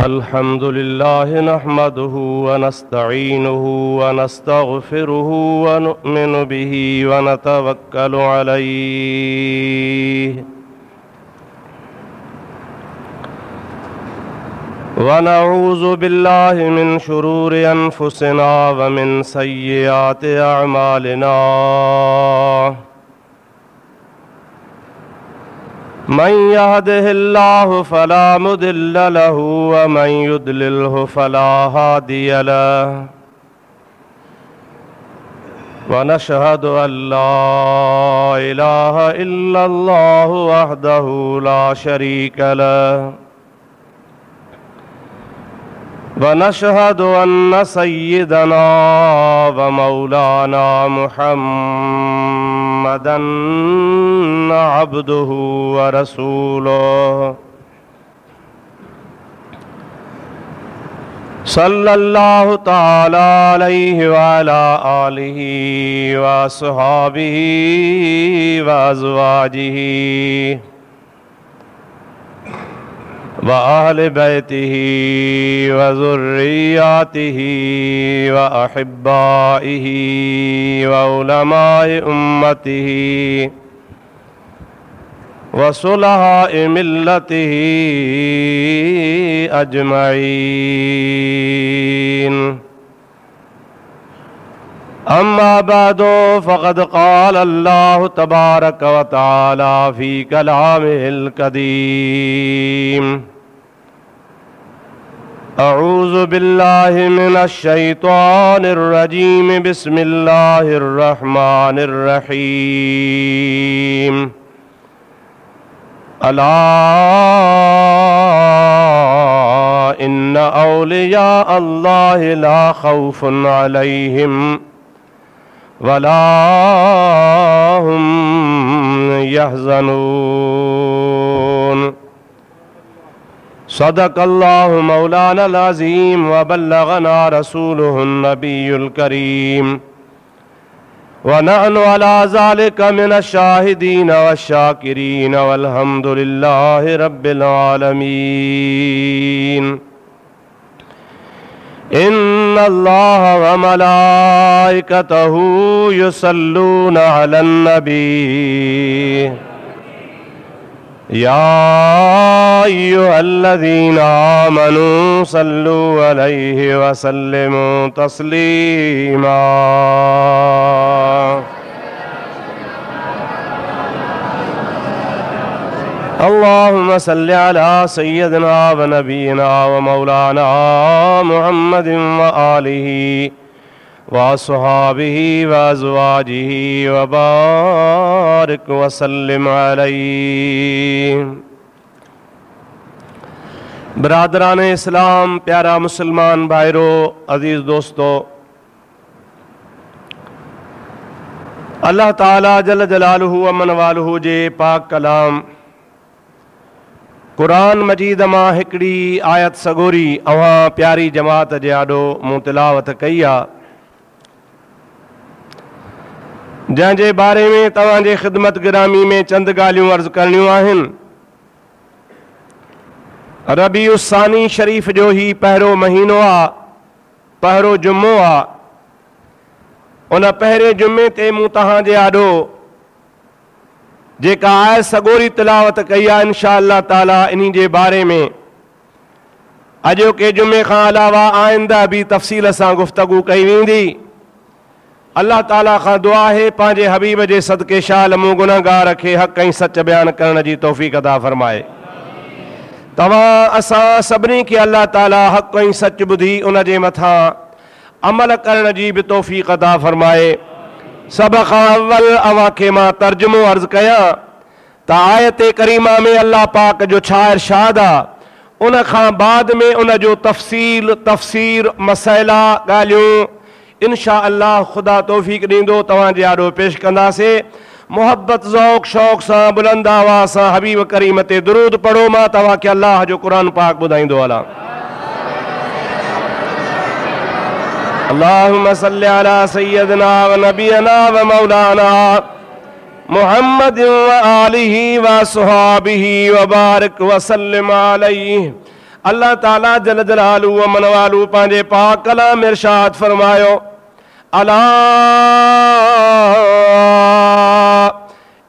अल्हम्दुलिल्लाह नहमदुहु व नस्तईनुहु व नस्तगफिरुहु व नु'मिनु बिही व नतवक्कलु अलैहि व नऊज़ु बिल्लाहि मिन शुरूरि अनफुसिना व मिन सय्यिआति अअमालिना मन यहदिहिल्लाहु फला मुदिल्ल लहु व मन युद्लिल्हु फला हादिय लहु व नशहदु अल्ला इलाहा इल्लल्लाहु वहदहु ला शरीक लहु व नशहदु अन्न सय्यिदना व मौलाना मुहम्मदन अब्दुहु व रसूलुहु सल्लल्लाहु तआला अलैहि व अला आलिहि व अस्हाबिहि व अज़वाजिहि व अहले बैतिही व ज़ुर्रिय्यातिही व अहिब्बाइही व उलमाए उम्मतिही व सुलहाए मिल्लतिही अजमईन। अम्मा बअदु फ़क़द क़ाल अल्लाहु तबारक व तआला फ़ी कलामिहिल कदीम अऊज़ु बिल्लाहि मिनश शैतानिर रजीम बिस्मिल्लाहिर रहमानिर रहीम। अला इन्न औलिया अल्लाहि ला खौफुन अलैहिम वला हुम यहज़नून। सदक़ल्लाहु मौलानल अज़ीम व बल्लगना रसूलुहुन नबियुल करीम व नहनु अला ज़ालिका मिनश शाहिदीन वश्शाकिरीन वल्हम्दुलिल्लाहि रब्बिल आलमीन। इन्नल्लाह व मलाइकतहु युसल्लूना अलन नबी या अय्युहल्लज़ीना आमनू सल्लू अलैहि व सल्लिमू तस्लीमा। अल्लाहुम्मा सल्लि अला सय्यदिना व नबीना व मौलाना मुहम्मदिन व आलिहि व अस्हाबिहि व अज़वाजिहि व बारिक व सल्लिम अलैहि। बरादरान इस्लाम, प्यारा मुसलमान भाइरो, अजीज़ दोस्तों, अल्लाह ताला जल जलालुहु व मन वालुहु जे पाक कलाम कुरान मजीद मां हिकिड़ी आयत सगोरी अवां प्यारी जमात जे आॾो मूं तिलावत कई आहे, जंहिंजे बारे में तव्हांजे ख़िदमत गिरामी में चंद ॻाल्हियूं अर्ज़ करणियूं आहिनि। रबीउ सानी शरीफ़ जो ही पहिरियों महीनो आहे, पहिरियों जुमो आहे। उन पहिरें जुमे ते मूं तव्हांजे आॾो जेका आयत सगोरी तिलावत कई आहे, इंशा अल्लाह ताला इन जे बारे में अॼोके जुमे खां अलावा आइंदा भी तफ़सील सां गुफ़्तगू कई वेंदी। अल्लाह ताला खां दुआ है पंहिंजे हबीब जे सदके शाल मूं गुनहगार खे हक़ ऐं सच बयान करण जी तौफ़ीक़ अता फ़रमाए। तव्हां असां सभिनी खे अल्लाह ताला हक़ ऐं सच ॿुधी उन जे मथां अमल करण जी बि तौफ़ीक़ अता फ़रमाए। सब खां अव्वल अवां खे मां तर्जुमो अर्ज़ कयां त आयत करीमा में अल्लाह पाक जो छा इरशाद आहे, उन खां बाद में उन जो तफ़सीर मसइला ॻाल्हियूं इंशा अल्लाह ख़ुदा तौफ़ीक़ ॾींदो तव्हांजे आॾो पेश कंदासीं। मोहब्बत ज़ौक़ शौक़ सां बुलंद आवाज़ सां हबीब करीम ते दुरूद पढ़ो। मां तव्हांखे अल्लाह जो क़ुरान पाक ॿुधाईंदो हलां। अल्लाहुम्मा सल्लि अला सय्यदिना व नबीना व मौलाना मुहम्मद व आलिहि व अस्हाबिहि व बारिक व सल्लिम अलैहि। अल्लाह ताला जल जलालू व मनवालू पंहिंजे पाक कलाम इरशाद फरमायो अला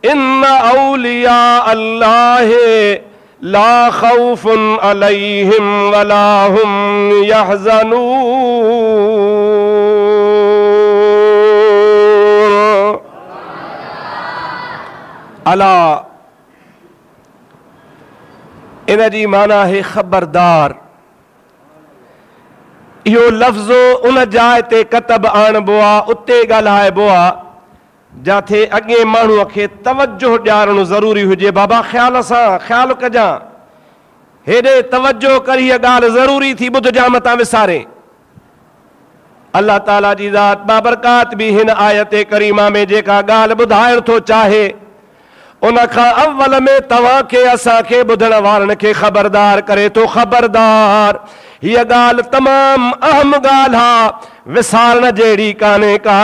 इन्न औलिया अल्लाह ला खौफुन अलैहिम वला हुम यहज़नून। अला इन जी माना है खबरदार। इहो लफ्ज़ो उन जाइ ते कतब आणबो आहे, उते ॻाल्हाइबो आहे जाथे अॻे माण्हूअ खे तवजो ॾियारणु ज़रूरी हुजे। बाबा ख़्याल सां ख़्यालु कजां, हेॾे तवजो करी हीअ ॻाल्हि ज़रूरी थी ॿुधजां मतां विसारे। अल्लाह ताला जी ज़ात बाबरकात बि हिन आयत करीमा में जेका ॻाल्हि ॿुधाइण थो चाहे उन खां अव्वल में तव्हांखे असांखे ॿुधण वारनि खे ख़बरदार करे थो। ख़बरदार, हीअ ॻाल्हि तमामु अहम ॻाल्हि आहे, विसारण जहिड़ी कान्हे का।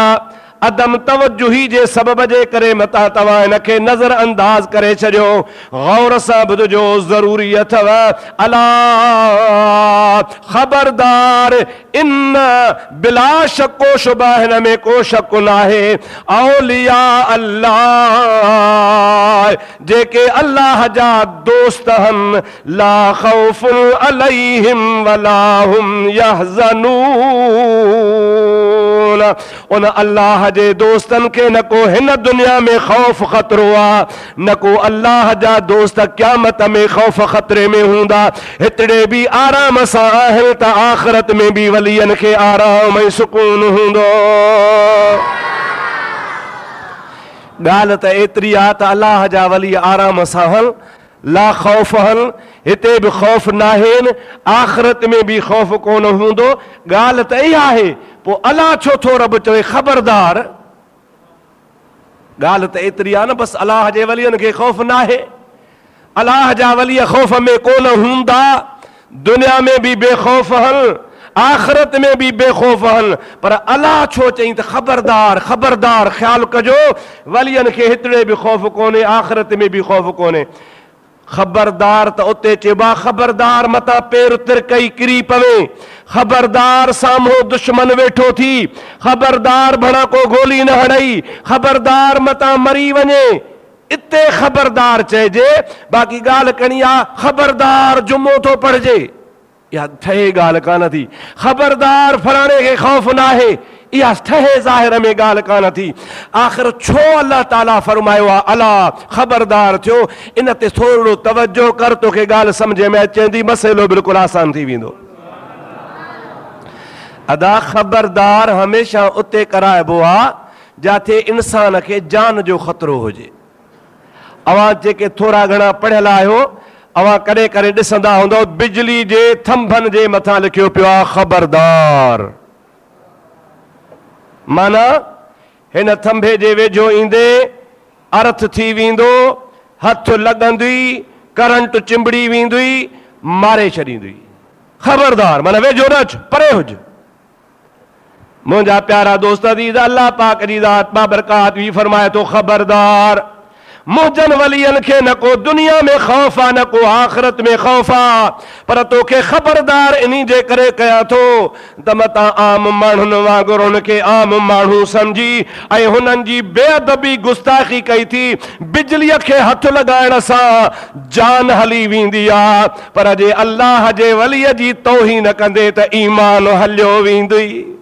अदम तवजुही जे सबब जे करे मता तव्हां हिनखे नज़र अंदाज़ करे छॾियो। गौर सां ॿुधजो, ज़रूरी अथव। अला ख़बरदार, इन बिला शको शुबा, हिन में को शक न आहे। औलिया अल्लाह, जेके अल्लाह जा दोस्त आहिनि, ला खौफुन अलैहिम वला हुम यहज़नून। उन अल्लाह जे दोस्तन के न को हिन दुनिया में खौफ खतरो आ, न को अल्लाह जा दोस्त क़यामत में खौफ खतरे में हूंदा। हितड़े भी आराम सां आहिनि त आख़िरत में भी वलियन के आराम ऐं सुकून हूंदो। ॻाल्हि त एतिरी आहे त अल्लाह जा वली आराम सां हल, ला खौफ हल, हिते भी खौफ नाहेनि, आख़िरत में भी खौफ कोन हूंदो। ॻाल्हि त इहा आहे, पोइ अलाह छो थो रब चवे खबरदार? ॻाल्हि त एतिरी आहे न, बसि अलाह जे वलियनि खे खौफ न आहे। अलाह जा वली खौफ में कोन हूंदा। दुनिया में भी बेखौफ हल, आख़िरत में भी बेखौफ हल, पर अलाह छो चई त खबरदार खबरदार, ख़्याल कजो, वलियनि खे हितड़े भी खौफ कोन्हे, आख़िरत में भी खौफ कोन्हे। खबरदार त उते चइबा खबरदार मता पेर तिरकई किरी पवे, खबरदार साम्हूं दुश्मन वेठो थी, खबरदार भणा को गोली न हणई, खबरदार मता मरी वञे, इते खबरदार चइजे। बाक़ी ॻाल्हि करणी आहे खबरदार जुमो थो पढ़जे, इहा ठहे ॻाल्हि कान थी। खबरदार फलाणे खे खौफ न आहे, इहा ठहे ज़ाहिर में ॻाल्हि कान थी। आख़िर छो अल्लाह ताला फरमायो आहे अला ख़बरदार थियो? इन ते थोरो तवजो कर, तोखे ॻाल्हि सम्झ में अचेंदी, मसइलो बिल्कुलु आसान थी वेंदो। अदा ख़बरदार हमेशह उते कराइबो आहे जाते इंसान खे जान जो ख़तरो हुजे। अवां जेके थोरा घणा पढ़ियल आहियो, अवां कॾहिं कॾहिं ॾिसंदा हूंदव बिजली जे थंभनि जे मथां लिखियो पियो आहे ख़बरदार। माना हिन थंभे जे वेझो ईंदे अर्थ थी वेंदो, हथ लॻंदी, करंट चिंबड़ी वेंदी, मारे छॾींदी। ख़बरदार माना वेझो न अच, परे हुज। मुंहिंजा प्यारा दोस्त अज़ीज़, अल्लाह पाक जी ज़ात बाबरकात भी फरमाए थो खबरदार। मुंहिंजनि वलियनि खे न को दुनिया में खौफ आहे, न को आख़िरत में खौफ आहे, पर तोखे ख़बरदार इन्ही जे करे कयां थो त मतां आम माण्हुनि वांगुरु हुनखे आम माण्हू सम्झी ऐं हुननि जी बेअदबी गुस्ताखी कई थी। बिजलीअ खे हथ लॻाइण सां जान हली वेंदी आहे, पर जे अल्लाह जे वलीअ जी तौहीन कंदे त ईमान हलियो वेंदी।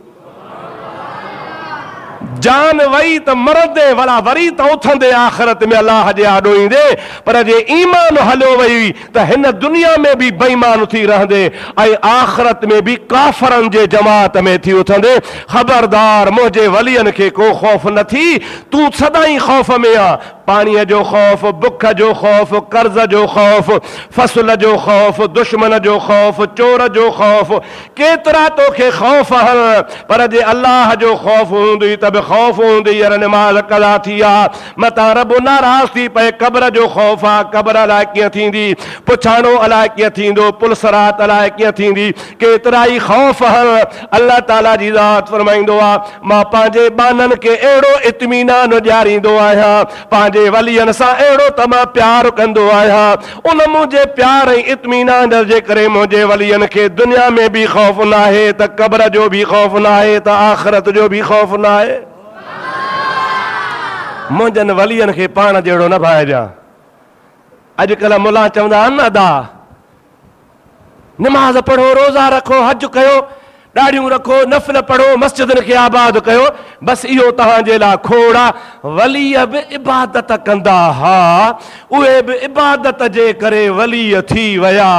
जान वई त मरंदे भला, वरी त उथंदे आख़िरत में अल्लाह जे आॾो ईंदे, पर जे ईमान हलियो वई त हिन दुनिया में भी बेईमान थी रहंदे ऐं आख़िरत में भी काफ़रनि जे जमात में थी उथंदे। ख़बरदार, मुंहिंजे वलियनि खे को खौफ़ न थी, तूं सदाईं खौफ़ में आ। पाणीअ जो खौफ़, बुख जो खौफ़, कर्ज़ जो खौफ़, फसल जो खौफ़, दुश्मन जो खौफ़, चोर जो खौफ़, केतिरा तोखे खौफ़ हल, पर जे अल्लाह जो खौफ़ हूंदी त बि खौफ़ हूंदी यार निमाज़ कदा थी आहे, मतां रब नाराज़ थी पए। क़ब्र जो खौफ़ आहे, क़ब्र अलाए कीअं थींदी, पुछाणो अलाए कीअं थींदो, पुलसरात अलाए कीअं थींदी, केतिरा ई खौफ़ हल। अल्लाह ताला जी ज़ात फरमाईंदो आहे, मां पंहिंजे बाननि खे अहिड़ो इत्मीनान ॾियारींदो आहियां, पंहिंजे जे वलियन सां अहिड़ो त मां प्यार कंदो आहियां, उन मुंहिंजे प्यार ऐं इत्मीनान जे करे मुंहिंजे वलियन खे दुनिया में बि ख़ौफ़ न आहे, त क़ब्र जो बि ख़ौफ़ न आहे, त आख़िरत जो बि ख़ौफ़ न आहे। मुंहिंजनि वलियन खे पाण जहिड़ो न भाइजां। अॼुकल्ह मुला चवंदा आहिनि न अदा, निमाज़ पढ़ो, रोज़ा रखो, हज कयो, ॾाढ़ियूं रखो, नफ़िल पढ़ो, मस्जिदनि खे आबाद कयो, बसि इहो तव्हांजे लाइ खोड़ आहे। वलीअ बि इबादत कंदा हा, उहे बि इबादत जे करे वलीअ थी विया।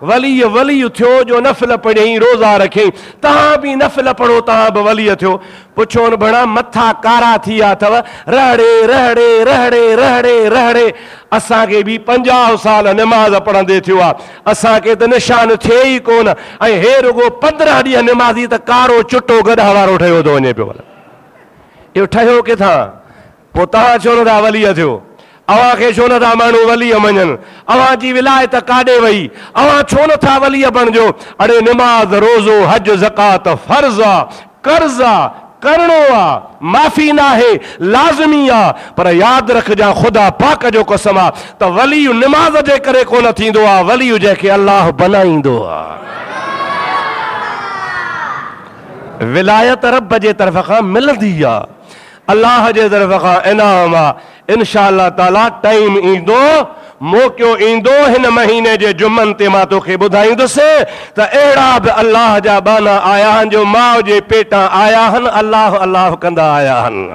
वली थियो जो नफ़िल पढ़ियईं, रोज़ा रखियईं। तव्हां बि नफ़िल पढ़ो, तव्हां बि वलीअ थियो। पुछो न भेण, मथा कारा थी विया अथव, रहड़े रहड़े रहड़े रहड़े रहड़े। असांखे बि 50 साल निमाज़ पढ़ंदे थियो आहे, असांखे त निशान थिए ई कोन। ऐं हे रुगो 15 ॾींहं निमाज़ी त कारो चिटो गॾा वारो ठहियो थो वञे पियो। इहो ठहियो किथां? पोइ तव्हां छो नथा वलीअ थियो? अव्हां खे छो नथा माण्हू वलीअ मञनि? अव्हां जी विलायत काॾे वई? अव्हां छो नथा वलीअ बणिजो? अड़े निमाज़, रोज़ो, हज, ज़कात फर्ज़ आहे, कर्ज़ आहे, करणो आहे, माफ़ी न आहे, लाज़मी आहे। पर यादि रखजां, ख़ुदा पाक जो कसम आहे त वली निमाज़ जे करे कोन थींदो आहे, वली जंहिंखे अल्लाह बनाईंदो आहे। विलायत रब जे तरफ़ खां मिलंदी आहे, अल्लाह जे तरफ़ खां इनाम आहे। इंशा अल्लाह ताला टाइम ईंदो, मौक़ो ईंदो, हिन महीने जे जुमनि ते मां तोखे ॿुधाईंदुसि त अहिड़ा बि अल्लाह जा बाना आया आहिनि जो माउ जे पेटां आया आहिनि, अल्लाह अल्लाह कंदा आया आहिनि।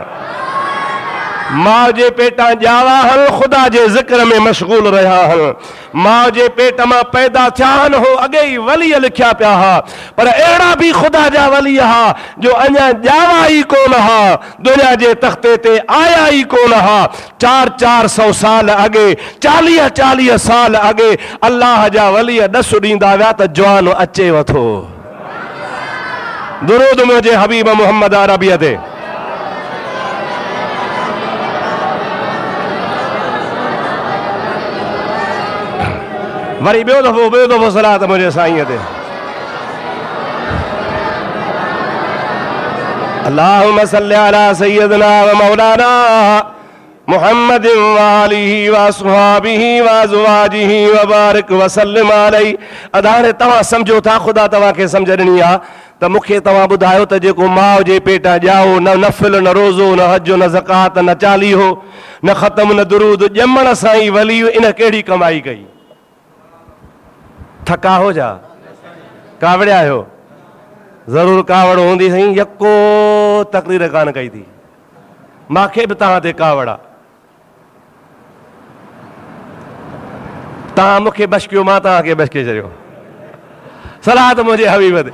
माउ जे पेटां ॼावा आहिनि, ख़ुदा जे ज़िक्र में मशगूल रहिया आहिनि। माउ जे पेट मां पैदा थिया आहिनि, हो अॻे ई वलीअ लिखिया पिया हुआ। पर अहिड़ा बि ख़ुदा जा वली हुआ जो अञा ॼावा ई कोन हुआ, दुनिया जे तख़्ते ते आया ई कोन हुआ। 400 साल अॻे, 40 साल अॻे अल्लाह जा वली ॾस ॾींदा विया त जवान अचेव थो। दुरूद मुंहिंजे हबीब मुहम्मद अरबीअ ते। वरी ॿियो दफ़ो सलात मुंहिंजे साईंअ ते। अल्लाहुम्मा सल्लि अला सय्यदना व मौलाना मुहम्मद व आलिहि व अस्हाबिहि व अज़वाजिहि व बारिक व सल्लिम अलैहि। अदाने तव्हां सम्झो था, ख़ुदा तव्हांखे सम्झ ॾिनी आहे त मूंखे तव्हां ॿुधायो त जेको माउ जे पेटां ॼाओ, न नफ़िल, न रोज़ो, न हज, न ज़कात, न चालीहो, न ख़तम, न दुरूद, ॼमण सां ई वली, इन कहिड़ी कमाई कई? थका हो जा? कावड़िया आहियो? ज़रूरु कावड़ हूंदी साईं, यको तकरीर कान कई थी। मूंखे बि तव्हां ते कावड़ आहे। तव्हां मूंखे बश कयो, मां तव्हांखे बश करे छॾियो। सलात मुंहिंजे हबीब ते।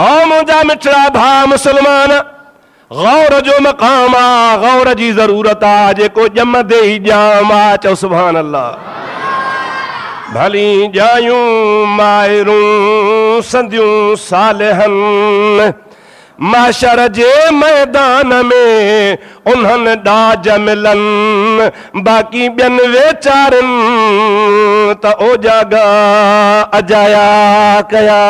ओ मुंहिंजा मिठड़ा भाउ मुस्लमान, गौर जो मक़ाम आहे, गौर जी ज़रूरत आहे। जेको ॼमंदे ई ॼाम आहे, चओ सुभान अल्लाह। भली जायूं माहिरूं संदियूं सालिहनि, माशर जे मैदान में उन्हनि ॾाज मिलनि। बाक़ी ॿियनि वेचारनि त ओ जागा अजाया कया।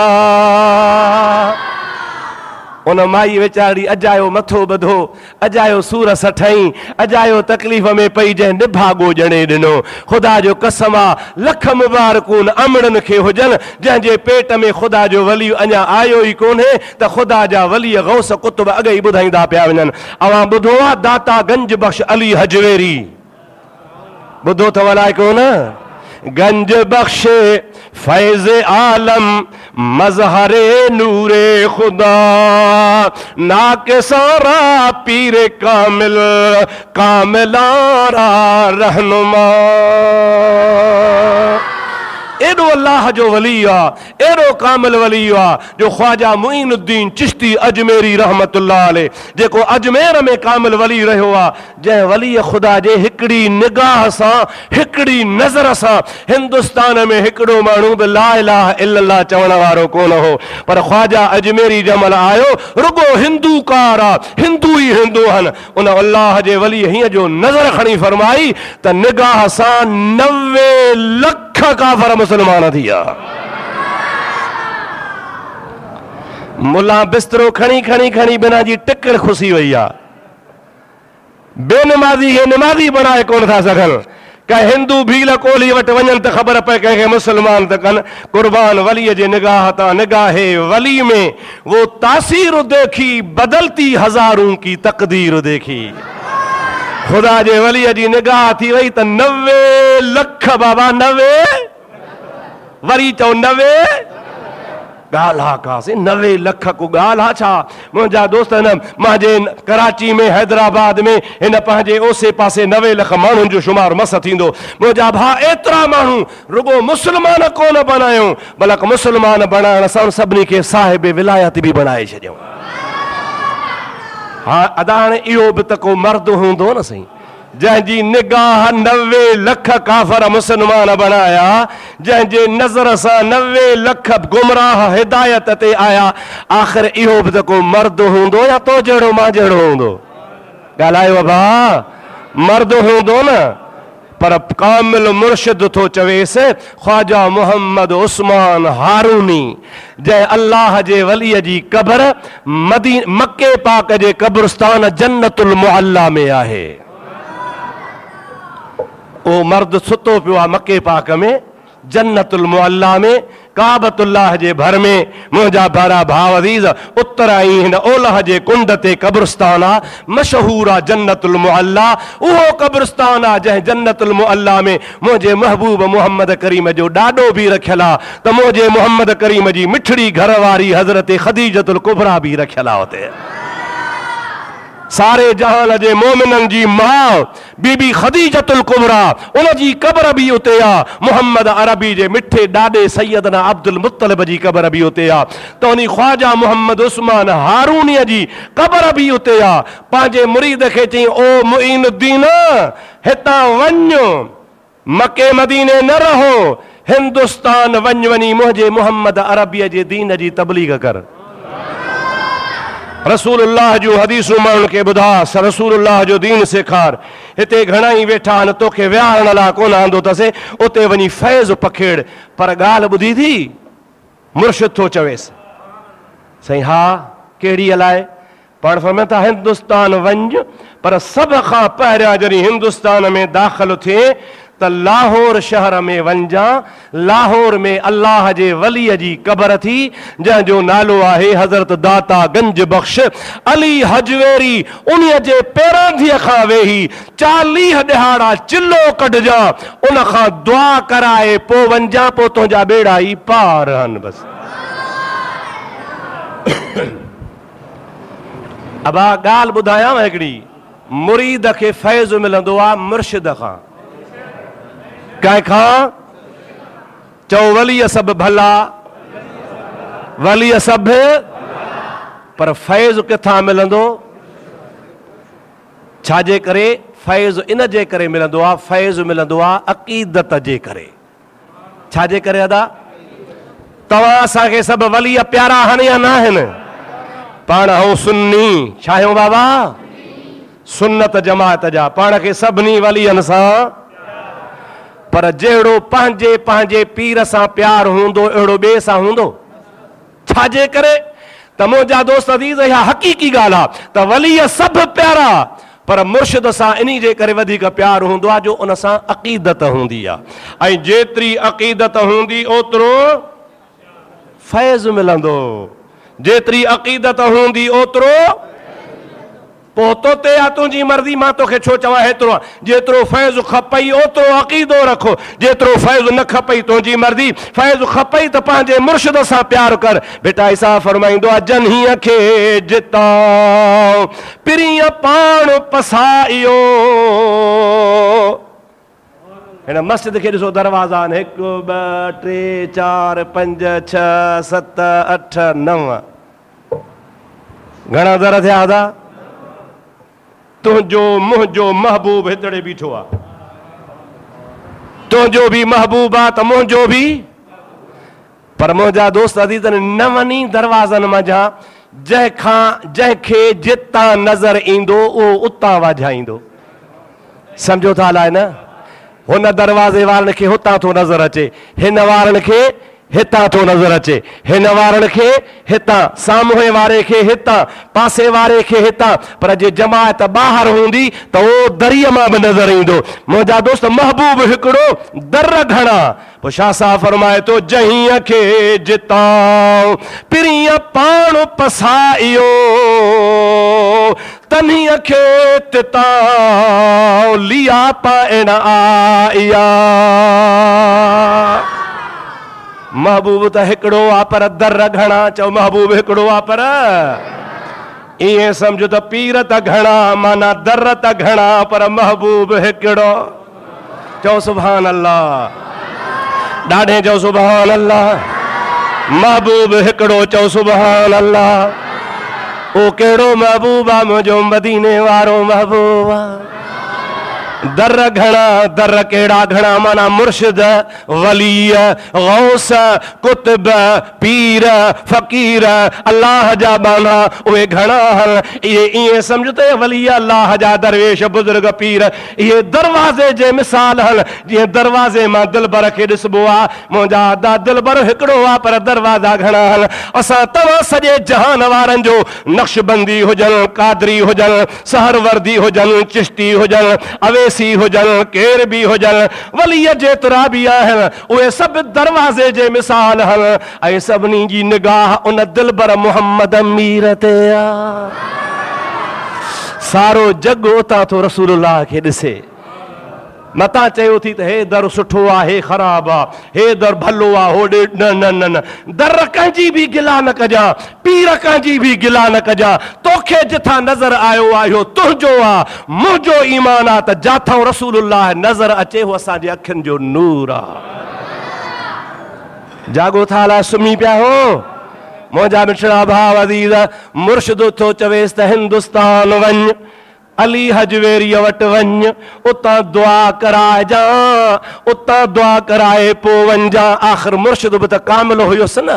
उन माई वेचारी अजायो मथो ॿधो, अजायो सूर सठई, अजायो तकलीफ़ में पई, जंहिं निभागो ॼणे ॾिनो। ख़ुदा जो कसम आहे, लख मुबारकूं अमड़नि खे हुजनि जंहिंजे पेट में ख़ुदा जो वली अञा आयो ई कोन्हे, त ख़ुदा जा वली गौस कुतुब अॻे ई ॿुधाईंदा पिया वञनि। अवां ॿुधो आहे दाता गंज बख़्श अली हजवेरी? ॿुधो अथव अलाए कोन? गंज बख़्श फैज़ आलम मज़हरे नूरे खुदा, नाके सारा पीरे कामिल कामिलारा रहनुमा। एॾो अल्लाह जो वली आहे, एॾो कामिल वली आहे जो ख्वाजा मुईनुद्दीन चिश्ती अजमेरी रहमतुल्लाह अलैह, जेको अजमेर में कामिल वली रहियो आहे, जंहिं वली खुदा जे हिकिड़ी निगाह सां, हिकिड़ी नज़र सां हिंदुस्तान में हिकिड़ो माण्हू बि ला इलाहा इल्लल्लाह चवण वारो कोन हो। पर ख्वाजा अजमेरी जमल आयो, रुगो हिंदूकार आहे, हिंदू ई हिंदू आहिनि। उन अल्लाह जे वली हीअं जो नज़र खणी फरमाई त निगाह सां 90 लख काफ़र मुस्लमान थी विया। मुला बिस्तरो खणी खणी खणी बिना जी टिकड़ खुसी वही आ। बेनमाज़ी खे नमाज़ी बनाए कोन था सघनि। का हिंदू भील कोहली वटि वञनि त ख़बर पए कंहिंखे मुस्लमान त कनि। कुर्बान वलीअ जे निगाह तां निगाहे वली में वो तासीर देखी बदलती हज़ारों की तकदीर देखी। खुदा जे वलीअ जी निगाह थी वई त 90 लख बाबा 90 वरी चओ 90 ॻाल्हि हा कासे 90 लख को ॻाल्हि हा छा। मुंहिंजा दोस्त न मुंहिंजे कराची में हैदराबाद में हिन पंहिंजे ओसे पासे 90 लख माण्हुनि जो शुमार मस थींदो। मुंहिंजा भाउ एतिरा माण्हू रुगो मुस्लमान कोन बणायूं बल्कि मुस्लमान बणाइण सां सभिनी खे साहिब विलायत बि बणाए छॾियूं। हाँ अदा हाणे इहो बि त को मर्द हूंदो न सही जंहिंजी निगाह 90 लख काफ़र मुस्लमान बणाया, जंहिंजे नज़र सां 90 लख गुमराह हिदायत ते आया। आख़िर इहो बि त को मर्द हूंदो या तो जहिड़ो मां जहिड़ो हूंदो? ॻाल्हायो भाउ, मर्द हूंदो न। पर कामिल मुर्शिद थो चवेसि ख्वाजा मोहम्मद उस्मान हारूनी जंहिं अल्लाह जे वलीअ जी क़बर मके पाक जे क़ब्रिस्तान जन्नतुल मुअल्ला में आहे। ओ मर्द सुतो पियो आहे मके पाक में जन्नतुल मुअल्ला में काबतुल्लाह जे भर में। मुंहिंजा भारा भाव अज़ीज़ उत्तराई हिन ओलह जे कुंड ते क़ब्रिस्तान आहे मशहूर आहे जन्नतुल मुअल्ला। उहो क़ब्रिस्तान आहे जंहिं जन्नतुल मुअल्ला में मुंहिंजे महबूब मोहम्मद करीम जो ॾाॾो बि रखियल आहे त मुंहिंजे मोहम्मद करीम जी मिठड़ी घरवारी हज़रत खदीजतुल कुबरा बि रखियल आहे हुते। सारे जहान जे मोमिनन जी मां बीबी खदीजतुल कुबरा उन जी क़ब्र भी उते आ। मोहम्मद अरबी जे मिठे ॾाॾे सैयदना अब्दुल मुत्तलिब जी क़ब्र भी उते आ। त उन ख्वाजा मोहम्मद उस्मान हारूनीअ जी क़ब्र भी उते आ। पंहिंजे मुरीद खे चई ओ मुईनुद्दीन हितां वञो मके मदीने न रहो हिंदुस्तान वञी मुंहिंजे मोहम्मद अरबीअ जे दीन जी तबलीग कर। रसूलुल्लाह जो हदीसूं माण्हुनि खे ॿुधास रसूलुल्लाह जो दीन सेखार। हिते घणा ई वेठा आहिनि तोखे विहारण लाइ कोन आंदो अथसि उते वञी फैज़ पखेड़। पर ॻाल्हि ॿुधी थी मुर्शिद थो चवेसि साईं हा कहिड़ी अलाए पाण फरमाइनि था हिंदुस्तान वञ पर सभ खां पहिरियां जॾहिं हिंदुस्तान में दाख़िल थिए त लाहौर शहर में वञा। लाहौर में अल्लाह जे वलीअ जी क़ब्र थी जंहिंजो नालो आहे हज़रत दाता गंज बख्श अली हजवेरी। उन्हीअ जे पेरांधीअ खां वेही 40 ॾिहाड़ा चिल्लो कढजा उन खां दुआ कराए पोइ वञा पोइ तुंहिंजा बेड़ा ई पार आहिनि। बसि अबा ॻाल्हि ॿुधायांव हिकिड़ी मुरीद खे फैज़ मिलंदो आहे मुर्शिद खां। कंहिंखां चओ वलीअ सभु भला वलीअ सभु पर फैज़ किथां मिलंदो? छाजे करे? फैज़ इन जे करे मिलंदो आहे फैज़ मिलंदो आहे अक़ीदत जे करे। छाजे करे अदा? तव्हां असांखे सभु वलीअ प्यारा आहिनि या न आहिनि? पाण ऐं सुन्नी छा आहियूं बाबा? सुन्नत जमात जा पाण खे सभिनी वलीअनि सां। पर जहिड़ो पंहिंजे पंहिंजे पीर सां प्यार हूंदो अहिड़ो ॿिए सां हूंदो? छाजे करे? त मुंहिंजा दोस्त अज़ीज़ इहा हक़ीक़ी ॻाल्हि आहे त वलीअ सभु प्यारा पर मुर्शिद सां इन जे करे वधीक प्यार हूंदो आहे जो उन सां अक़ीदत हूंदी आहे। ऐं जेतिरी अक़ीदत हूंदी ओतिरो फैज़ मिलंदो। जेतिरी अक़ीदत हूंदी ओतिरो पोइ तो ते आहे तुंहिंजी मर्ज़ी मां तोखे छो चवां हेतिरो आहे। जेतिरो फैज़ खपई ओतिरो अक़ीदो रखो जेतिरो फैज़ न खपई तुंहिंजी मर्ज़ी। फैज़ खपई त पंहिंजे मुर्शिद सां प्यार कर। बेटा ईसा फरमाईंदो आहे जन्हीअ खे जितां पिरीअ पाण पसाइयो। हिन मस्जिद खे ॾिसो दरवाज़ा आहिनि 1 2 3 4 5 6 7 8 9 घणा दर थिया था? तुंहिंजो मुंहिंजो महबूब हितड़े बीठो आहे। तुंहिंजो बि महबूब आहे त मुंहिंजो बि। पर मुंहिंजा दोस्त अज़ीज़नि न वञी दरवाज़नि मंझां जंहिंखे जितां नज़र ईंदो उहो उतां वाझाईंदो। सम्झो था अलाए न? हुन दरवाज़े वारनि खे हुतां थो नज़र अचे हिन वारनि खे हितां थो नज़र अचे, हिन वारनि खे हितां, साम्हूं वारे खे हितां, पासे वारे खे हितां, पर जे जमायत ॿाहिरि हूंदी त उहो दरीअ मां बि नज़र ईंदो। मुंहिंजा दोस्त, महबूब हिकिड़ो, दर घणा। पोइ शाह साहब फरमाए थो, जहीअ खे जितां पिरीअ पाण पसाइयो, तन्हीअ खे तितां लिया पाइण आया। महबूब त हिकिड़ो आहे पर दर घणा। चओ महबूब हिकिड़ो आहे पर ईअं सम्झो त पीर त घणा, माना दर त घणा, पर महबूब हिकिड़ो। चओ सुभान अल्लाह। ॾाढे चओ सुभान अल्लाह। महबूब हिकिड़ो, चओ सुभान अल्लाह। ओ कहिड़ो महबूब आहे मुंहिंजो मदीने वारो महबूब आहे। दर घणा, दर कहिड़ा घणा, माना मुर्शिद, वली, गौस, कुतब, पीर, फ़कीर, अल्लाह जा बाना, उहे घणा आहिनि। इहे ईअं सम्झ त वली अल्लाह जा, दरवेश, बुज़ुर्ग, पीर, इहे दरवाज़े जे मिसाल आहिनि। जीअं दरवाज़े मां दिलबर खे ॾिसबो आहे, मुंहिंजा दा दिलबर हिकिड़ो आहे पर दरवाज़ा घणा आहिनि। असां तव्हां सॼे जहान वारनि जो, नक्शबंदी हुजनि, कादरी हुजनि, सहरवर्दी हुजनि, चिश्ती हुजनि, अवेसी हुजनि, केर बि हुजनि, वलीअ जेतिरा बि आहिनि, उहे सभु दरवाज़े जे मिसाल आहिनि। ऐं सभिनी जी निगाह उन दिलबर मुहम्मद मीर ते आहे। सारो जग उतां थो रसूलुल्लाह खे ॾिसे। मतां चयो थी त हे दर सुठो आहे, हे ख़राबु आहे, हे दर भलो आहे, होॾे न न न न। दर कंहिंजी बि गिला न कजां, पीर कंहिंजी बि गिला न कजां। तोखे जिथां नज़र आयो आहे इहो तुंहिंजो आहे, मुंहिंजो ईमान आहे त जाथां रसूलुल्लाह नज़र अचे उहो असांजे अखियुनि जो नूर आहे। जागो था अलाए सुम्ही पिया हो? मुंहिंजा मिठड़ा भाउ अज़ीज़, मुर्शिद थो चवेसि त हिंदुस्तान वञ, अली हजवेरीअ वटि वञ, उतां दुआ कराइजां, उतां दुआ कराए पोइ वञजां। आख़िर मुर्शिद बि त कामिल हुयुसि न,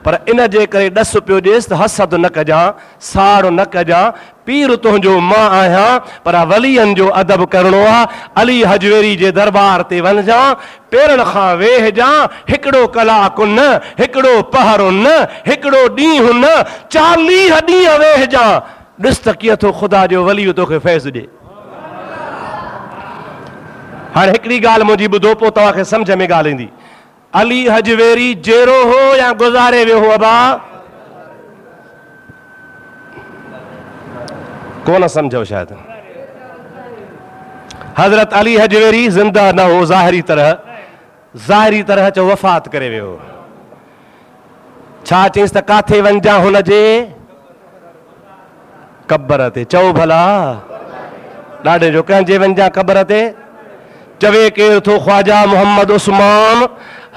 पर इन जे करे ॾस पियो ॾिएसि त हसद न कजां, साड़ न कजां। पीर तुंहिंजो मां आहियां, पर वलीअनि जो अदब करिणो आहे। अली हजवेरी जे दरबार ते वञजां, पेरनि खां वेहजां, हिकिड़ो कलाकु न, हिकिड़ो पहरो न, हिकिड़ो ॾींहुं न, 40 ॾींहं वेहजां। ॾिस त कीअं थो ख़ुदा जो वली तोखे फैज़ ॾे। हाणे हिकिड़ी ॻाल्हि मुंहिंजी ॿुधो, पोइ तव्हांखे सम्झ में ॻाल्हि ईंदी। अली हजवेरी जहिड़ो हो या गुज़ारे वियो हो? अबा कोन सम्झो शायदि। हज़रत अली हजवेरी ज़िंदा न हो, ज़ाहिरी तरह चओ वफ़ात करे वियो। छा चईंसि त काथे वञजां? हुनजे क़बर ते। चओ भला ॾाढे जो कंहिंजे वञजां क़बर ते? चवे केरु थो ख्वाजा मोहम्मद उस्मान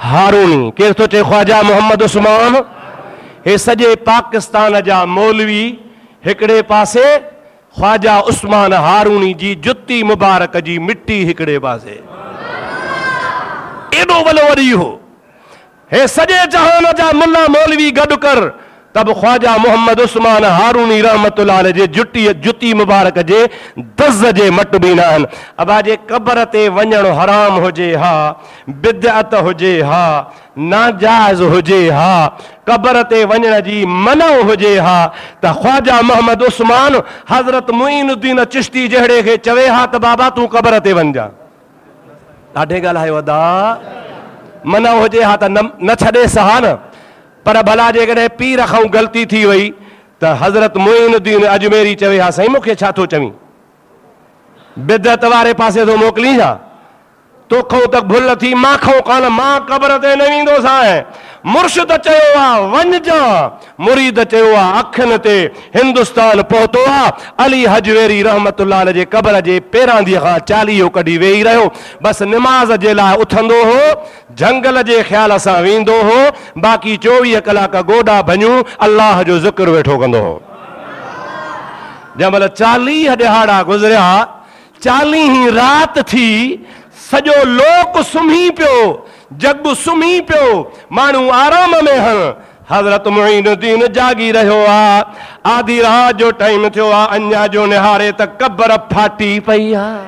हारूनी। केरु थो चए ख्वाजा मोहम्मद उस्मान? हे सॼे पाकिस्तान जा मौलवी हिकिड़े पासे, ख्वाजा उस्मान हारूनी जी जुती मुबारक जी मिट्टी हिकिड़े पासे। एॾो वॾो वरी हो। हे सॼे जहान जा मुल्ला मौलवी गॾु कर, तब ख्वाजा मोहम्मद उस्मान हारूनी रहमतुल्लाह अलैह जे जुती मुबारक जे दज़ जे मट बि न आहिनि। अबा जे क़बर ते वञणु हराम हुजे हा, बिदअत हुजे हा, नाजाइज़ हुजे हा, क़बर ते वञण जी मना हुजे हा, त ख्वाजा मोहम्मद उस्मान हज़रत मुईनुद्दीन चिश्ती जहिड़े खे चवे हा त बाबा तूं क़बर ते वञजां। ॾाढे ॻाल्हायो अदा। मना हुजे हा त न छॾेसि हा न। पर भला जेकॾहिं पीर खां ग़लती थी वई त हज़रत मुईनुद्दीन अजमेरी चवे हा साईं मूंखे छा थो चवीं, बिदअत वारे पासे थो मोकिलीं छा? तोखो त भुल थी, माखो कान, मां क़बर ते न वेंदो साईं। मुर्शिद चयो आहे वञजां, मुरीद चयो आहे अखियुनि ते। हिंदुस्तान पहुतो आहे। अली हजवेरी रहमतुल्लाह अलैह जे क़बर जे पेरांदीअ खां चालीहो कढी वेही रहियो। बसि निमाज़ जे लाइ उथंदो हो, झंगल जे ख़्याल सां वेंदो हो, बाक़ी 24 कलाक गोॾा भञूं अल्लाह जो ज़िक्र वेठो कंदो हो। जंहिंमहिल 40 ॾिहाड़ा गुज़रिया, 40 राति थी, सॼो लोक सुम्ही पियो, जग सुम्ही पियो, माण्हू आराम में हन। हज़रत मुईनुद्दीन जागी रहियो आहे। आधी रात जो टाइम थियो आहे, अञा जो निहारे त क़बर फाटी पई आहे।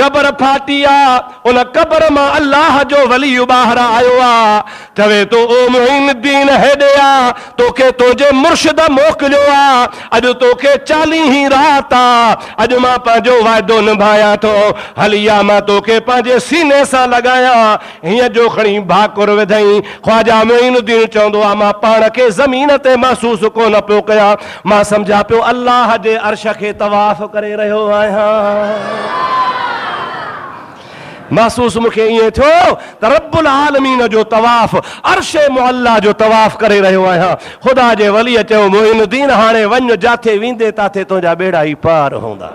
कबर फाटी आ, उन कबर मां अल्लाह जो वली ॿाहिरि आयो आ, चवे तो ओ मुइनुद्दीन हेॾे आ, तोखे तुंहिंजे मुर्शिद मोकिलियो आ, अॼु तोखे 40 रात आ, अॼु मां पंहिंजो वाइदो निभायां थो, हलिया मां तोखे पंहिंजे सीने सां लॻायां, हीअं जो खणी भाकुर विधई। ख्वाजा मुइनुद्दीन चवंदो आ, मां पाण खे ज़मीन ते महसूस कोन पियो कयां, मां सम्झा पियो अल्लाह जे अर्श खे तवाफ़ करे रहियो आहियां। महसूस मूंखे ईअं थियो त रब्बुल आलमीन जो तवाफ़, अर्शे मुअल्ला जो तवाफ़ करे रहियो आहियां। ख़ुदा जे वलीअ चयो, मुइनुद्दीन हाणे वञ, जाथे वेंदे ताथे तुंहिंजा बेड़ा ई पार हूंदा।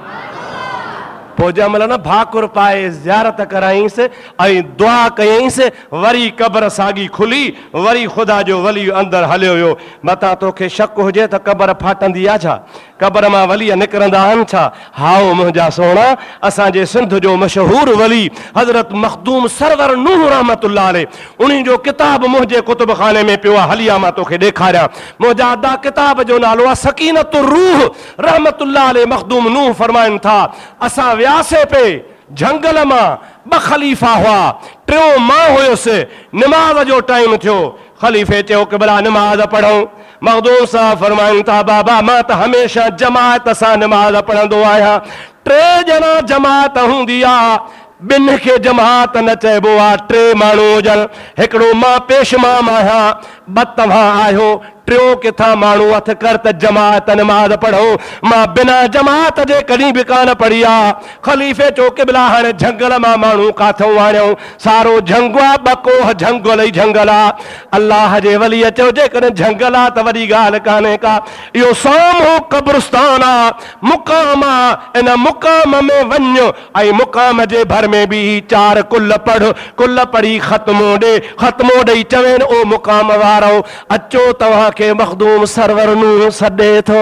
पोइ जंहिंमहिल न भाकुर पाए ज़ियारत कराईंसि ऐं दुआ कयईंसि, वरी क़बर साॻी खुली, वरी ख़ुदा जो वली अंदरि हलियो वियो। मतां तोखे शक हुजे त क़बर फाटंदी आहे छा, क़बर मां वली निकिरंदा आहिनि छा? हाओ मुंहिंजा सोणा, असांजे सिंध जो मशहूरु वली हज़रत मखदूम सरवर नूह रहमतुल्लाह अलैह, उन्हीं जो किताब मुंहिंजे कुतुब खाने में पियो आहे। हलिया मां तोखे ॾेखारियां। मुंहिंजा अदा किताब जो नालो आहे सकीनतुर रूह रहमतुल्लाह अलैह। मखदूम नूह फरमाइनि था, असां वियासे पे झंगल मां, 2 ख़लीफ़ा हुआ, 3 मां हुयुसि, निमाज़ जो टाइम थियो, ख़लीफ़े चयो कि भला निमाज़ पढ़ूं। मखदूम साहब फरमाइनि था, बाबा मां त हमेशह जमात सां निमाज़ पढ़ंदो आहियां, 3 ॼणा जमात हूंदी आहे, 2 खे जमात न चइबो आहे, 3 माण्हू हुजनि, हिकिड़ो मां पेशमाम आहियां, 2 तव्हां आहियो, 3 किथां माण्हू हथ कर त जमात नमाज़ पढ़ो। मां बिना जमात जे कॾहिं बि कान पढ़ी आहे। ख़लीफ़े चयो क़िबला हाणे झंगल मां माण्हू काथऊं आणियूं, सारो झंगु आहे, 2 कोह झंगल ई झंगल आहे। अल्लाह जे वली चयो, जेकॾहिं झंगल आहे त वॾी ॻाल्हि कान्हे का, इहो साम्हूं क़ब्रिस्तान आहे, मुक़ाम आहे, इन मुक़ाम में वञ ऐं मुक़ाम जे भर में बि 4 कुल पढ़, कुल पढ़ी ख़त्मो ॾे, ख़त्मो ॾेई चवेनि, ओ मुक़ाम वारो अचो तव्हां के मखदूम सरवर नूह सॾे थो।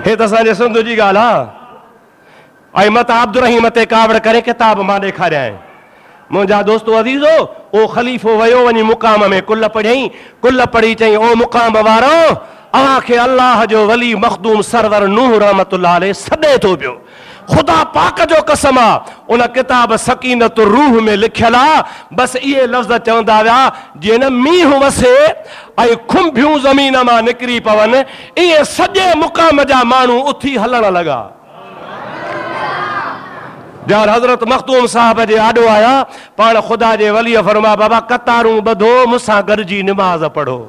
हे त असांजे सिंध जी ॻाल्हि आहे। ऐं मतां अब्दुर रहीम ते कावड़ करे किताब मां ॾेखारियां। मुंहिंजा दोस्तो अज़ीज़ो, ओ ख़लीफ़ो वियो, वञी मुक़ाम में कुल पढ़ियईं, कुल पढ़ी चई, ओ मुक़ाम वारो, अव्हांखे अल्लाह जो वली मखदूम सरवर नूह रहमतुल्लाह अलैह सॾे थो पियो। ख़ुदा पाक जो कसम आहे, उन किताब सकीनत रूह में लिखियल आहे, बसि इहे लफ़्ज़ चवंदा विया, जीअं न मींहुं वसे ऐं खुंभियूं ज़मीन मां निकिरी पवनि, इहे सॼे मुक़ाम जा माण्हू उथी हलण लॻा। ॼाण हज़रत मखदूम साहब जे आॾो आया, पाण ख़ुदा जे वलीअ फरमा, बाबा कतारूं ॿधो, मूंसां गॾिजी निमाज़ पढ़ो।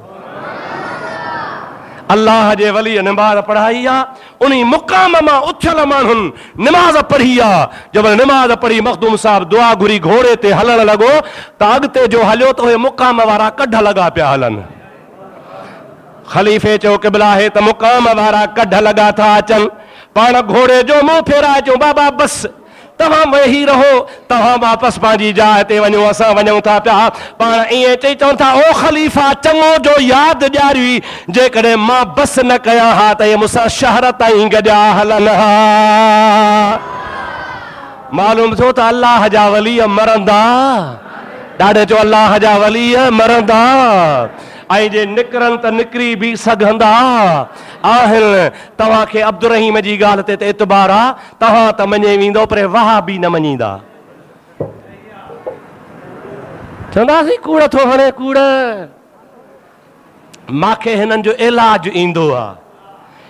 अल्लाह जे वलीअ निमाज़ पढ़ाई आहे, उन मुक़ाम मां उथियल माण्हुनि निमाज़ पढ़ी आहे। जब निमाज़ पढ़ी मखदूम साहब दुआ घुरी घोड़े ते हलण लॻो त अॻिते जो हलियो त उहे मुक़ाम वारा कढ लॻा पिया हलनि। ख़लीफ़े चयो, क़िबला हे त मुक़ाम वारा कढ लॻा था अचनि। पाण घोड़े जो मुंहुं फेराए चयो, बाबा बसि तव्हां वेही रहो, तव्हां वापसि पंहिंजी जाइ ते वञो, असां वञूं था पिया। पाण ईअं चई चवनि था, ओ ख़लीफ़ा चङो जो यादि ॾियारी, जेकॾहिं मां बसि न कयां हा त इहे मूंसां शहर ताईं गॾिया हलनि हा। मालूम थियो त अल्लाह जा वली मरंदा, ॾाढे चयो अल्लाह जा वली मरंदा, ऐं जे निकिरनि त निकिरी बि सघंदा आहिनि। तव्हांखे अब्दुर रहीम जी ॻाल्हि ते त एतबार आहे, तव्हां त मञे वेंदो, पर वाह बि न मञींदा। चवंदासीं कूड़ थो हणे कूड़, मूंखे हिननि जो इलाज ईंदो आहे।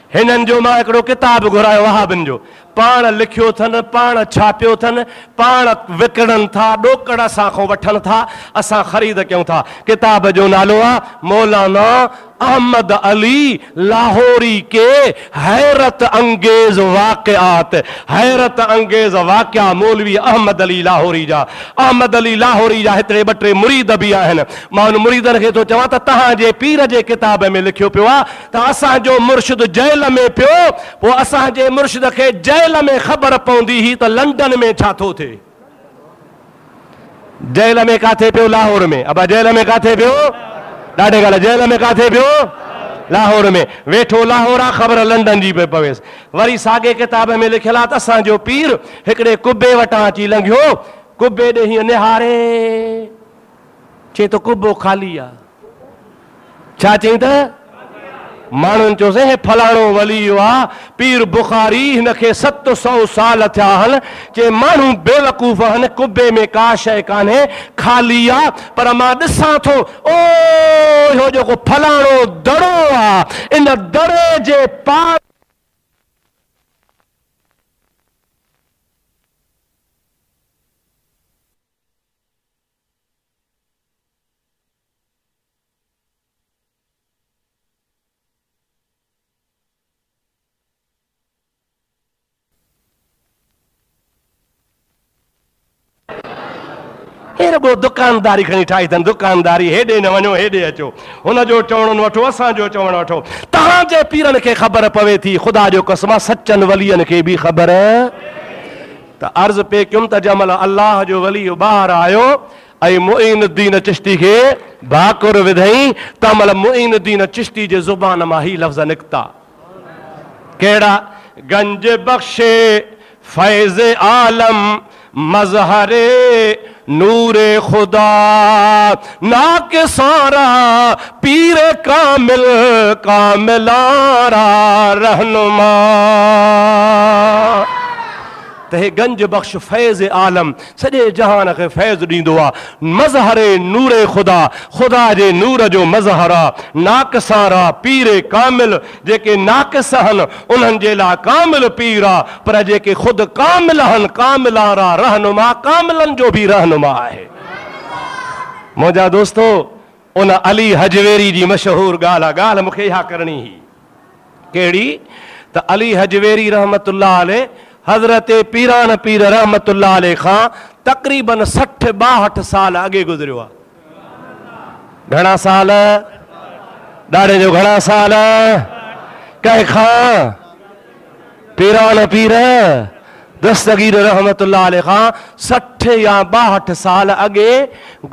हिननि जो मां हिकिड़ो किताब घुरायो वहाबिन जो, पाण लिखियो अथनि, पाण छापियो अथनि, पाण विकिणनि था, ॾोकड़ असां खां वठनि था, असां ख़रीद कयूं था। किताब जो नालो आहे मौलाना अहमद अली लाहौरी के हैरत अंगेज़ वाक़िआत। हैरत अंगेज़ वाक़िआ मौलवी अहमद अली लाहौरी जा। अहमद अली लाहौरी जा हिकिड़े 2-3 मुरीद बि आहिनि। मां उन मुरीदनि खे थो चवां त तव्हांजे पीर जे किताब में लिखियो पियो आहे त असांजो मुर्शिद जेल में पियो, पोइ असांजे मुर्शिद खे जेल में ख़बर पवंदी हुई त लंडन में छा थो थिए। जेल में काथे पियो? लाहौर में। अबा जेल में काथे पियो? ॾाढे ॻाल्हि, जेल में काथे पियो? लाहौर में। वेठो लाहौर आहे, ख़बर लंडन जी पई पवेसि। वरी साॻे किताब में लिखियलु आहे त असांजो पीर हिकिड़े कुबे वटां अची लंघियो, कुबे ॾे हीअं निहारे, चई त कुबो ख़ाली आहे। छा चई त माण्हुनि चयोसीं हे फलाणो वली आहे पीर बुखारी हिनखे 700 साल थिया आहिनि चए माण्हू बेवकूफ़ आहिनि कुबे में का शइ कान्हे ख़ाली आहे पर मां ॾिसां थो ओ इहो जेको फलाणो दड़ो आहे इन दड़े जे पार रुगो दुकानदारी खणी ठाही अथनि दुकानदारी हेॾे न वञो हेॾे अचो हुनजो चवणु वठो असांजो चवणु वठो तव्हांजे पीरनि खे ख़बर पवे थी ख़ुदा जो कसम सचनि वलीअनि खे बि ख़बर त अर्ज़ु पे कयुमि त जंहिं महिल अलाह जो वली ॿाहिरि आयो ऐं मुईनुद्दीन चिश्ती खे भाकुर विधई तंहिं महिल मुईनुद्दीन चिश्ती जे ज़ुबान मां ही लफ़्ज़ निकिता कहिड़ा गंज बख़्शे फैज़ आलम मज़हरे नूरे खुदा नाकिसारा पीर कामिल कामिलारा रहनुमा त हे गंज बख़्श फैज़ आलम सॼे जहान खे फैज़ ॾींदो आहे मज़हरे नूरे खुदा खुदा जे नूर जो मज़हर आहे नाकिसारा पीर कामिल जेके नाकिस आहिनि उन्हनि जे लाइ कामिल पीर आहे पर जेके ख़ुदि कामिल आहिनि कामिलारा रहनुमा कामिलनि जो बि रहनुमा आहे मुंहिंजा दोस्तो उन अली हजवेरी जी मशहूर ॻाल्हि आहे ॻाल्हि मूंखे इहा करणी हुई कहिड़ी त अली हजवेरी रहमतुल्लाह अलैह हज़रत पीरान पीर रहमतुल्लाह अलैह खां तक़रीबन 60-62 साल अॻे गुज़रियो आहे घणा साल ॾाढे जो घणा साल कंहिंखां पीरान पीर दस्तगीर रहमतुल्लाह अलैह खां 60 या 62 साल अॻे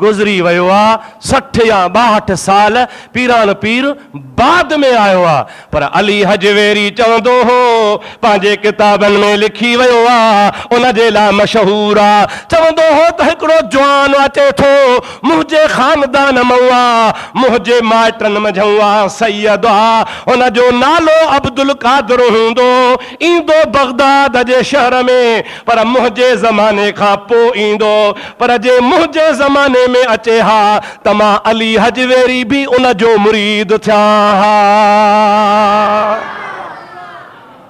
गुज़री वियो आहे 60 या 62 साल पीरान पीर बाद में आयो आहे पर अली हजवेरी चवंदो हो पंहिंजे किताबनि में लिखी वियो आहे उन जे लाइ मशहूर आहे चवंदो हो त हिकिड़ो जवान अचे थो मुंहिंजे ख़ानदान मां आहे मुंहिंजे माइटनि मंझां आहे सैयद आहे हुन जो नालो अब्दुल कादिर हूंदो ईंदो बगदाद जे शहर में पर मुंहिंजे ज़माने खां पोइ ईंदो पर जे मुंहिंजे ज़माने में अचे हा त मां अली हजवेरी भी उन जो मुरीद थिया हा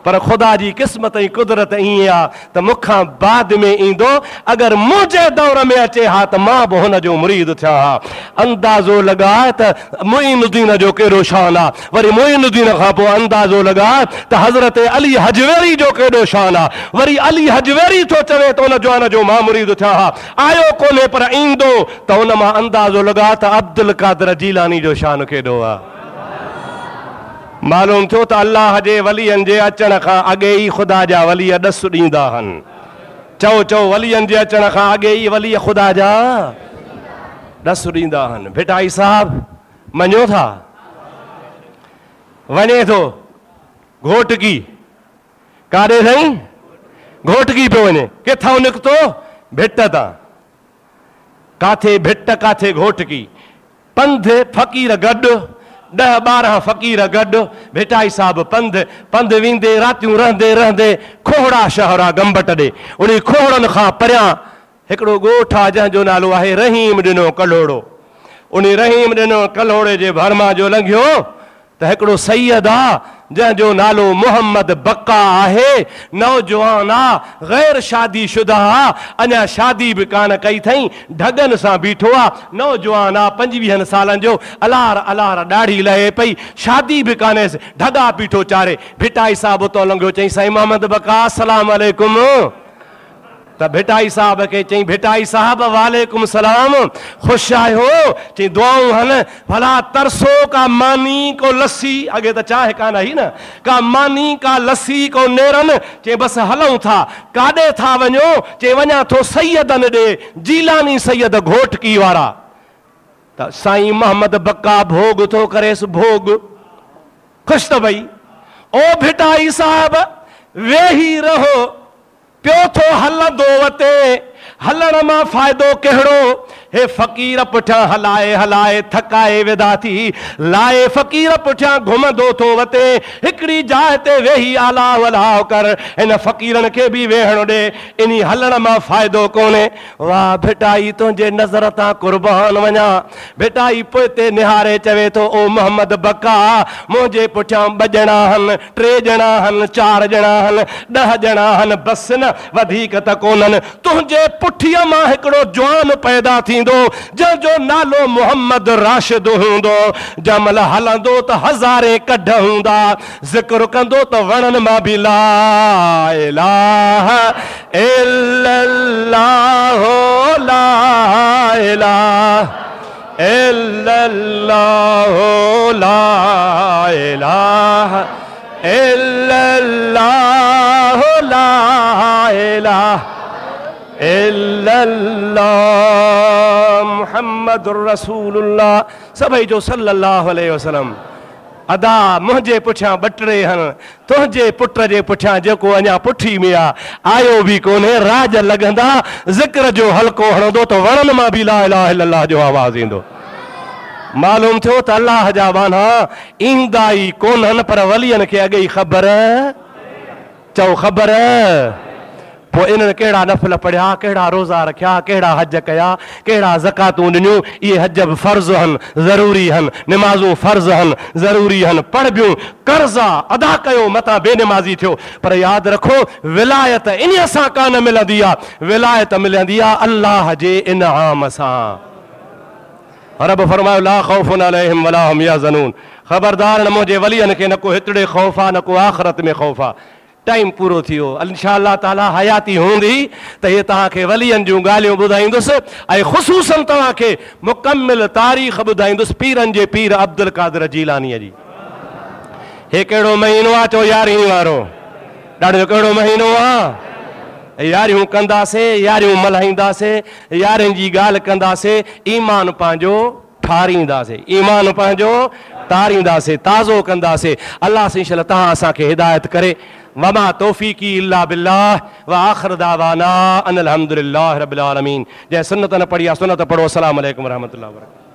पर खुदा जी क़िस्मत ऐं कुदरत ईअं आहे त मूंखां बाद में ईंदो अगरि मुंहिंजे दौर में अचे हा त मां बि हुन जो मुरीद थिया हा अंदाज़ो लॻाए त मुईनुद्दीन जो कहिड़ो शान आहे वरी मुईनुद्दीन खां पोइ अंदाज़ो लॻाए त हज़रत अली हजवेरी जो केॾो शान आहे वरी अली हजवेरी थो चवे त उन जवान जो मां मुरीद थिया हा आयो कोन्हे पर ईंदो त उन मां अंदाज़ो लॻाए त अब्दुल कादिर जीलानी जो शान केॾो आहे मालूम थियो त अल्लाह जे वलियनि जे अचण खां अॻे ई ख़ुदा जा वली ॾस ॾींदा आहिनि चओ चओ वलियनि जे अचण खां अॻे ई वली ख़ुदा जा ॾस ॾींदा आहिनि भिटाई साहब मञो था वञे थो घोटकी काॾे साईं घोटकी पियो वञे किथां निकितो भिट तां काथे भिट काथे घोटकी पंध फ़क़ीर गॾु 10-12 फ़क़ीर गॾु भिटाई साहब पंध वेंदे रातियूं रहंदे रहंदे खोहड़ा शहर आहे गंबट ॾे उन खोहड़नि खां परियां हिकिड़ो ॻोठु आहे जंहिंजो नालो आहे रहीम ॾिनो कलोड़ो उन रहीम ॾिनो कलोड़े जे भरमा जो लंघियो त हिकिड़ो सैयद आहे जंहिंजो नालो मोहम्मद बक्का आहे नौजवान आहे गैर शादी शुदा आहे अञा शादी बि कान कई अथई ढगनि सां बीठो आहे नौजवान आहे 25 सालनि जो अलार अलार ॾाढी लहे पई शादी बि कान्हेसि ढगा बीठो चारे भिटाई साहब उतो लंघियो चई साईं मोहम्मद बक्का अस्सलाम वालेकुम त भिटाई साहब खे चई भिटाई साहब वालेकुम सलाम ख़ुश आहियो चई दुआऊं हन भला तरसो का मानी को लस्सी अॻे त चाहे कान आई न का मानी का लस्सी को नेरन चई बसि हलूं था काॾे था वञो चई वञा थो सैयदनि ॾे जीलानी सैयद घोटकी वारा त साईं मोहम्मद बक्का भोग थो करेसि भोग ख़ुशि त भई ओ भिटाई साहब वेही रहो पियो थो हलंदो वते हलण मां फ़ाइदो कहिड़ो हे फ़क़ीर पुठियां हलाए हलाए थकाए विदा थी लाए फ़क़ीर पुठियां घुमंदो थो वते हिकिड़ी जाइ ते वेही आला वलाव कर इन फ़क़ीरनि खे बि वेहण ॾे इन हलण मां फ़ाइदो कोन्हे वाह भिटाई तुंहिंजे नज़र तां क़ुर्बान वञा भिटाई पोइ ते निहारे चवे थो ओ मोहम्मद बका मुंहिंजे पुठियां 2 ॼणा आहिनि 3 ॼणा आहिनि 4 ॼणा आहिनि 10 ॼणा आहिनि बसि न वधीक त कोन्हनि तुंहिंजे पुठीअ मां हिकिड़ो जवान पैदा थींदो जंहिंजो नालो मोहम्मद राशिद हूंदो जंहिंमहिल हलंदो त हज़ारे कढ हूंदा ज़िक्र कंदो त वणनि मां बि ला इलाहा इल्लल्लाह ला इलाहा इल्लल्लाह ला इलाहा इल्लल्लाह ला इलाहा इल्लल्लाह मुहम्मदुर रसूलुल्लाह सभई जो सल्लल्लाहु अलैहि वसल्लम अदा मुंहिंजे पुठियां 2 आहिनि तुंहिंजे पुट जे पुठियां जेको अञा पुठी में आयो बि कोन्हे राज लॻंदा ज़िक्र जो हल्को हणंदो त वणनि मां बि ला इलाहा इल्लल्लाह जो आवाज़ ईंदो मालूम थियो त अल्लाह जा बाना ईंदा ई कोन्हनि पर वलियनि खे अॻे ई ख़बर चओ ख़बर पोइ इन्हनि कहिड़ा नफ़िल पढ़िया कहिड़ा रोज़ा रखिया कहिड़ा हज कया कहिड़ा ज़कातूं ॾिनियूं इहे हज बि फ़र्ज़ आहिनि ज़रूरी आहिनि निमाज़ूं फ़र्ज़ आहिनि ज़रूरी आहिनि पढ़बियूं कर्ज़ा अदा कयो मतां बेनिमाज़ी थियो पर यादि रखो विलायत इन सां कान मिलंदी आहे विलायत मिलंदी आहे अल्लाह जे इनाम सां रब फरमायो ला ख़ौफ़ुन अलैहिम वला हुम यहज़नून ख़बरदार न मुंहिंजे वलियनि खे न को हितड़े ख़ौफ़ आहे न को आख़िरत में ख़ौफ़ आहे टाइम पूरो थी वियो इंशाअल्लाह ताला हयाती हूंदी त इहे तव्हांखे वलियनि जूं ॻाल्हियूं ॿुधाईंदुसि ऐं ख़ुसूसन तव्हांखे मुकमिल तारीख़ ॿुधाईंदुसि पीरनि जे पीर अब्दुल क़ादिर जीलानीअ जी हे कहिड़ो महीनो आहे चओ यारहीं वारो ॾाढो कहिड़ो महीनो आहे यारियूं कंदासीं यारियूं मल्हाईंदासीं यारनि जी ॻाल्हि कंदासीं ईमान पंहिंजो ठारींदासीं ईमान पंहिंजो तारींदासीं ताज़ो कंदासीं अल्लाह से इंशाअल्लाह तव्हां असांखे हिदायत करे वमा तौफ़ीक़ी इल्ला बिल्लाह व आख़िर दावाना अनिल हम्दुलिल्लाहि रब्बिल आलमीन जंहिं सुन्नत न पढ़ी आहे सुन्नत पढ़ो अस्सलामु अलैकुम व रहमतुल्लाहि व बरकातहू।